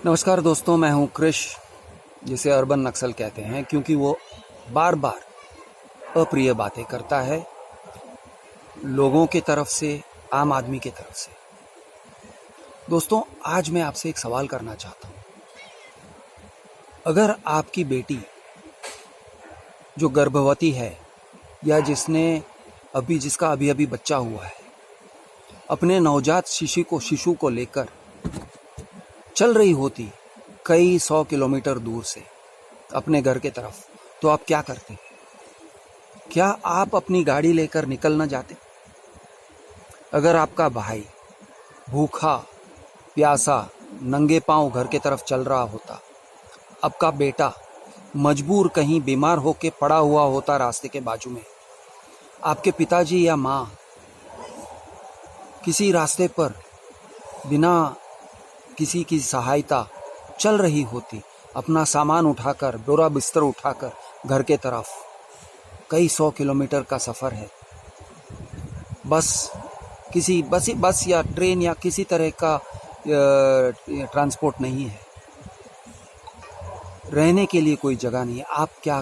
नमस्कार दोस्तों, मैं हूं क्रिश, जिसे अर्बन नक्सल कहते हैं क्योंकि वो बार बार अप्रिय बातें करता है लोगों की तरफ से, आम आदमी की तरफ से। दोस्तों, आज मैं आपसे एक सवाल करना चाहता हूं। अगर आपकी बेटी जो गर्भवती है या जिसका अभी अभी बच्चा हुआ है, अपने नवजात शिशु को लेकर चल रही होती कई 100 किलोमीटर दूर से अपने घर की तरफ, तो आप क्या करते? क्या आप अपनी गाड़ी लेकर निकल न जाते? अगर आपका भाई भूखा प्यासा नंगे पांव घर की तरफ चल रहा होता, आपका बेटा मजबूर कहीं बीमार होके पड़ा हुआ होता रास्ते के बाजू में, आपके पिताजी या माँ किसी रास्ते पर बिना किसी की सहायता चल रही होती, अपना सामान उठाकर, बोरा बिस्तर उठाकर घर के तरफ, कई 100 किलोमीटर का सफ़र है, बस या ट्रेन या किसी तरह का ट्रांसपोर्ट नहीं है, रहने के लिए कोई जगह नहीं है, आप क्या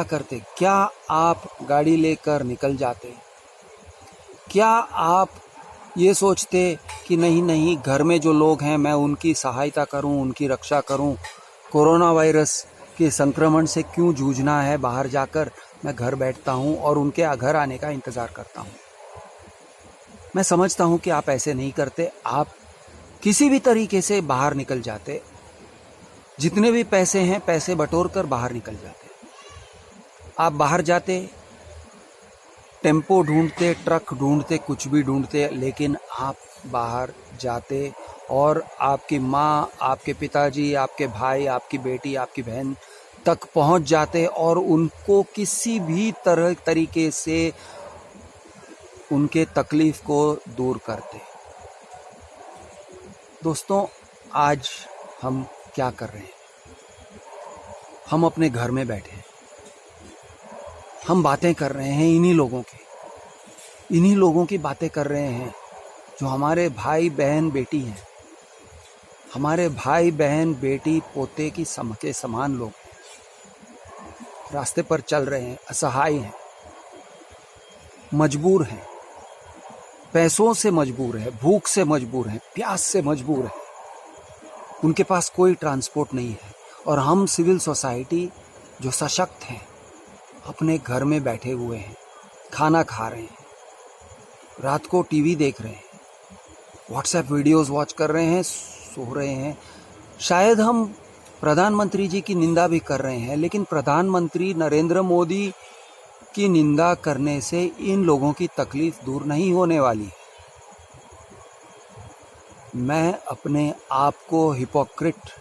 करते? क्या आप गाड़ी लेकर निकल जाते? क्या आप ये सोचते कि नहीं, घर में जो लोग हैं मैं उनकी सहायता करूं, उनकी रक्षा करूं, कोरोना वायरस के संक्रमण से क्यों जूझना है बाहर जाकर, मैं घर बैठता हूं और उनके घर आने का इंतज़ार करता हूं। मैं समझता हूं कि आप ऐसे नहीं करते, आप किसी भी तरीके से बाहर निकल जाते, जितने भी पैसे हैं पैसे बटोर कर बाहर निकल जाते। आप बाहर जाते, टेम्पो ढूंढते, ट्रक ढूंढते, कुछ भी ढूंढते, लेकिन आप बाहर जाते और आपकी माँ, आपके पिताजी, आपके भाई, आपकी बेटी, आपकी बहन तक पहुंच जाते और उनको किसी भी तरीके से उनके तकलीफ को दूर करते। दोस्तों, आज हम क्या कर रहे हैं? हम अपने घर में बैठे हैं, हम बातें कर रहे हैं इन्हीं लोगों की बातें कर रहे हैं जो हमारे भाई बहन बेटी हैं, हमारे भाई बहन बेटी पोते के समान लोग हैं, रास्ते पर चल रहे हैं, असहाय हैं, मजबूर हैं, पैसों से मजबूर है, भूख से मजबूर है, प्यास से मजबूर है, उनके पास कोई ट्रांसपोर्ट नहीं है। और हम सिविल सोसाइटी जो सशक्त हैं, अपने घर में बैठे हुए हैं, खाना खा रहे हैं, रात को टीवी देख रहे हैं, व्हाट्सएप वीडियोस वॉच कर रहे हैं, सो रहे हैं। शायद हम प्रधानमंत्री जी की निंदा भी कर रहे हैं, लेकिन प्रधानमंत्री नरेंद्र मोदी की निंदा करने से इन लोगों की तकलीफ दूर नहीं होने वाली। मैं अपने आप को हिपोक्रेट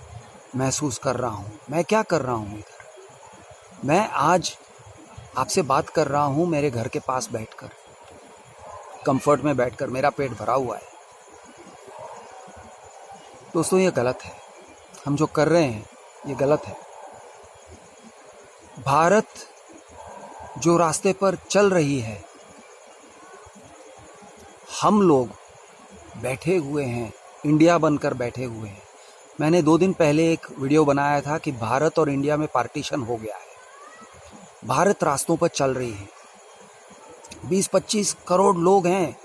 महसूस कर रहा हूँ। मैं क्या कर रहा हूँ इधर? मैं आज आपसे बात कर रहा हूँ मेरे घर के पास बैठकर, कंफर्ट में बैठकर, मेरा पेट भरा हुआ है। दोस्तों, ये गलत है, हम जो कर रहे हैं ये गलत है। भारत जो रास्ते पर चल रही है, हम लोग बैठे हुए हैं, इंडिया बनकर बैठे हुए हैं। मैंने 2 दिन पहले एक वीडियो बनाया था कि भारत और इंडिया में पार्टीशन हो गया है। भारत रास्तों पर चल रही है, 20-25 करोड़ लोग हैं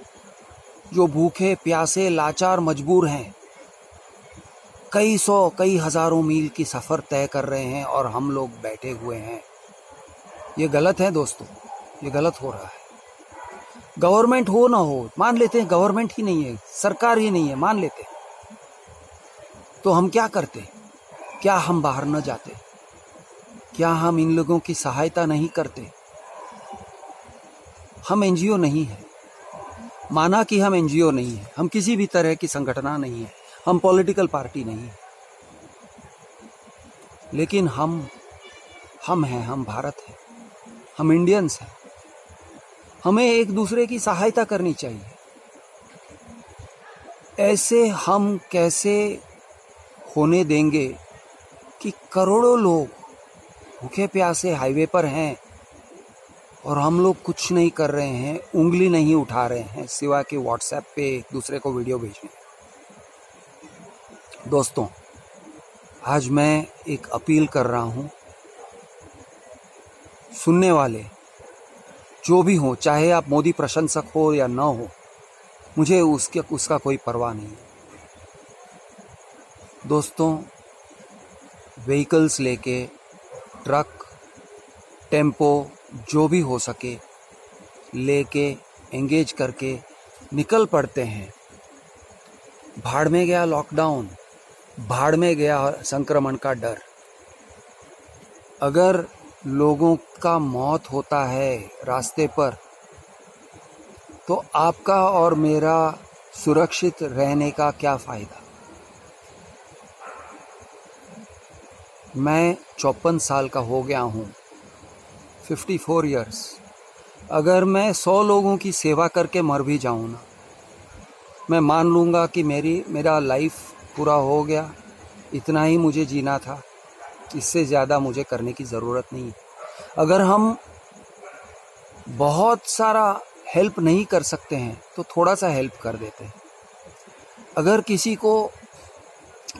जो भूखे प्यासे लाचार मजबूर हैं, कई 100 कई हजारों मील की सफ़र तय कर रहे हैं और हम लोग बैठे हुए हैं। ये गलत है दोस्तों, ये गलत हो रहा है। गवर्नमेंट हो ना हो, मान लेते हैं गवर्नमेंट ही नहीं है, सरकार ही नहीं है, मान लेते हैं, तो हम क्या करते? क्या हम बाहर न जाते? क्या हम इन लोगों की सहायता नहीं करते? हम एनजीओ नहीं है, माना कि हम एनजीओ नहीं है, हम किसी भी तरह की संगठन नहीं है, हम पॉलिटिकल पार्टी नहीं है, लेकिन हम हैं, हम भारत हैं, हम इंडियंस हैं। हमें एक दूसरे की सहायता करनी चाहिए। ऐसे हम कैसे होने देंगे कि करोड़ों लोग भूखे प्यासे हाईवे पर हैं और हम लोग कुछ नहीं कर रहे हैं, उंगली नहीं उठा रहे हैं, सिवा कि व्हाट्सएप पे एक दूसरे को वीडियो भेजने। दोस्तों, आज मैं एक अपील कर रहा हूँ, सुनने वाले जो भी हो, चाहे आप मोदी प्रशंसक हो या ना हो, मुझे उसका कोई परवाह नहीं। दोस्तों, व्हीकल्स लेके, ट्रक, टेम्पो, जो भी हो सके लेके, एंगेज करके निकल पड़ते हैं। भाड़ में गया लॉकडाउन, भाड़ में गया संक्रमण का डर। अगर लोगों का मौत होता है रास्ते पर, तो आपका और मेरा सुरक्षित रहने का क्या फ़ायदा। मैं 54 साल का हो गया हूँ, 54 इयर्स। अगर मैं 100 लोगों की सेवा करके मर भी जाऊँ ना, मैं मान लूँगा कि मेरा लाइफ पूरा हो गया, इतना ही मुझे जीना था, इससे ज़्यादा मुझे करने की ज़रूरत नहीं। अगर हम बहुत सारा हेल्प नहीं कर सकते हैं तो थोड़ा सा हेल्प कर देते हैं। अगर किसी को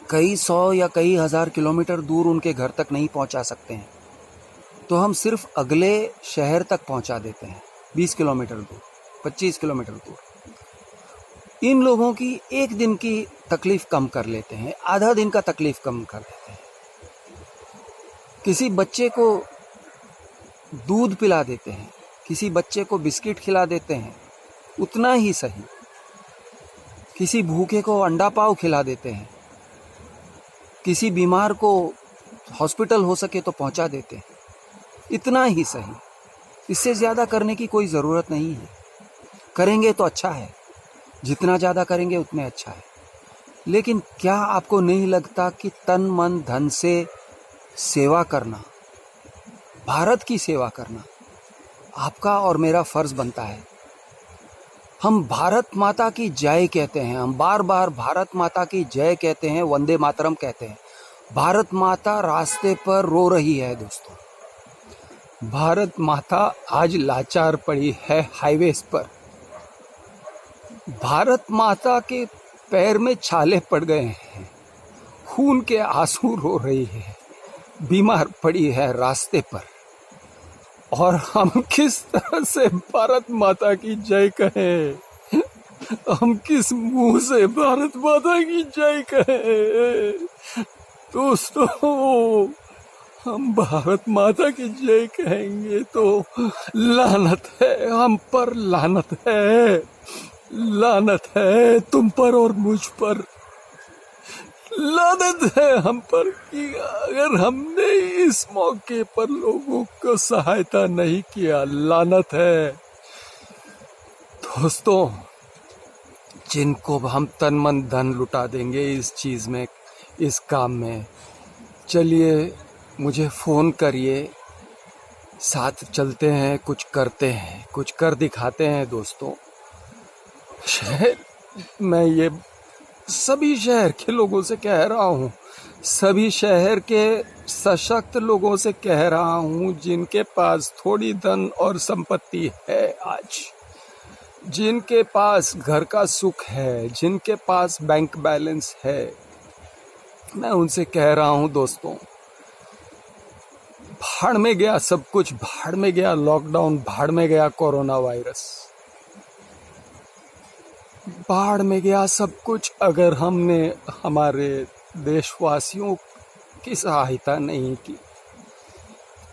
कई 100 या कई हज़ार किलोमीटर दूर उनके घर तक नहीं पहुंचा सकते हैं, तो हम सिर्फ अगले शहर तक पहुंचा देते हैं, 20 किलोमीटर दूर, 25 किलोमीटर दूर। इन लोगों की एक दिन की तकलीफ कम कर लेते हैं, आधा दिन का तकलीफ कम कर देते हैं। किसी बच्चे को दूध पिला देते हैं, किसी बच्चे को बिस्किट खिला देते हैं, उतना ही सही। किसी भूखे को अंडा पाव खिला देते हैं, किसी बीमार को हॉस्पिटल हो सके तो पहुंचा देते हैं, इतना ही सही। इससे ज़्यादा करने की कोई ज़रूरत नहीं है। करेंगे तो अच्छा है, जितना ज़्यादा करेंगे उतने अच्छा है। लेकिन क्या आपको नहीं लगता कि तन मन धन से सेवा करना, भारत की सेवा करना, आपका और मेरा फर्ज बनता है। हम भारत माता की जय कहते हैं, हम बार बार भारत माता की जय कहते हैं, वंदे मातरम कहते हैं। भारत माता रास्ते पर रो रही है दोस्तों। भारत माता आज लाचार पड़ी है हाईवेज पर। भारत माता के पैर में छाले पड़ गए हैं, खून के आंसू रो रही है, बीमार पड़ी है रास्ते पर। और हम किस तरह से भारत माता की जय कहें? हम किस मुंह से भारत माता की जय कहें? दोस्तों, हम भारत माता की जय कहेंगे तो लानत है, हम पर लानत है, लानत है तुम पर और मुझ पर, लानत है हम पर कि अगर हमने इस मौके पर लोगों को सहायता नहीं किया, लानत है। दोस्तों, जिनको हम तन मन धन लुटा देंगे इस चीज़ में, इस काम में, चलिए मुझे फ़ोन करिए, साथ चलते हैं, कुछ करते हैं, कुछ कर दिखाते हैं। दोस्तों, मैं ये सभी शहर के लोगों से कह रहा हूँ, सभी शहर के सशक्त लोगों से कह रहा हूँ, जिनके पास थोड़ी धन और संपत्ति है आज, जिनके पास घर का सुख है, जिनके पास बैंक बैलेंस है, मैं उनसे कह रहा हूँ दोस्तों, भाड़ में गया सब कुछ, भाड़ में गया लॉकडाउन, भाड़ में गया कोरोना वायरस, बाढ़ में गया सब कुछ। अगर हमने हमारे देशवासियों की सहायता नहीं की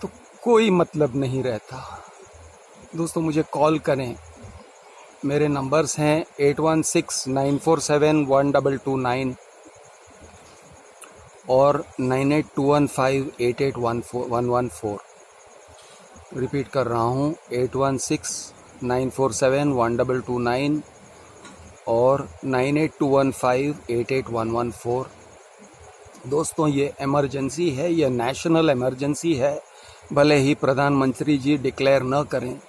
तो कोई मतलब नहीं रहता। दोस्तों, मुझे कॉल करें, मेरे नंबर्स हैं 8169471229 और 9821588114। रिपीट कर रहा हूँ, 8169471229 और 9821588114। दोस्तों, ये इमरजेंसी है, ये नेशनल इमरजेंसी है, भले ही प्रधानमंत्री जी डिक्लेयर न करें।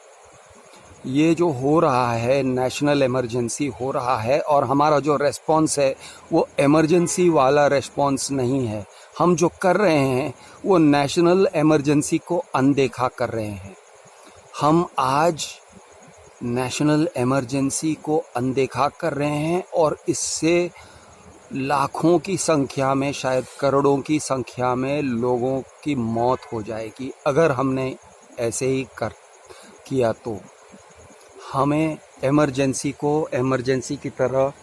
ये जो हो रहा है नेशनल इमरजेंसी हो रहा है, और हमारा जो रेस्पॉन्स है वो इमरजेंसी वाला रेस्पॉन्स नहीं है। हम जो कर रहे हैं वो नेशनल इमरजेंसी को अनदेखा कर रहे हैं। हम आज नेशनल इमरजेंसी को अनदेखा कर रहे हैं और इससे लाखों की संख्या में, शायद करोड़ों की संख्या में लोगों की मौत हो जाएगी अगर हमने ऐसे ही किया। तो हमें इमरजेंसी को इमरजेंसी की तरह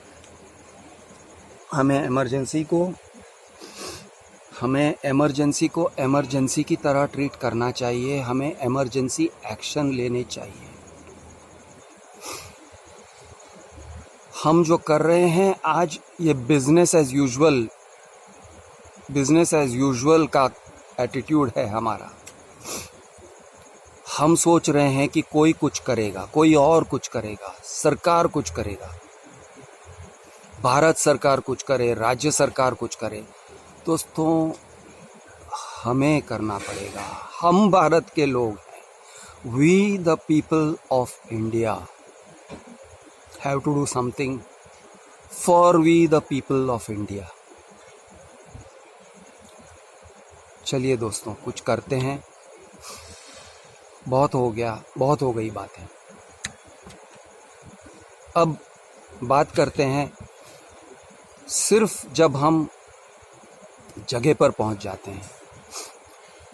इमरजेंसी की तरह ट्रीट करना चाहिए। हमें इमरजेंसी एक्शन लेने चाहिए। हम जो कर रहे हैं आज, ये बिजनेस एज यूजुअल का एटीट्यूड है हमारा। हम सोच रहे हैं कि कोई कुछ करेगा, कोई और कुछ करेगा, सरकार कुछ करेगा, भारत सरकार कुछ करे, राज्य सरकार कुछ करे। दोस्तों, हमें करना पड़ेगा। हम भारत के लोग हैं। We the people of India have to do something for we the people of India. चलिए दोस्तों, कुछ करते हैं। बहुत हो गया, बहुत हो गई बातें। अब बात करते हैं सिर्फ जब हम जगह पर पहुंच जाते हैं,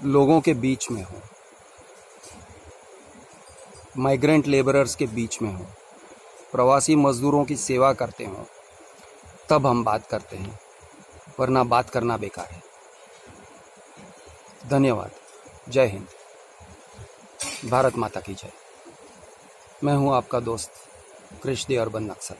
लोगों के बीच में हो, माइग्रेंट लेबरर्स के बीच में हो, प्रवासी मजदूरों की सेवा करते हो, तब हम बात करते हैं, वरना बात करना बेकार है। धन्यवाद। जय हिंद। भारत माता की जय। मैं हूं आपका दोस्त कृष्ण दे अर्बन नक्सल।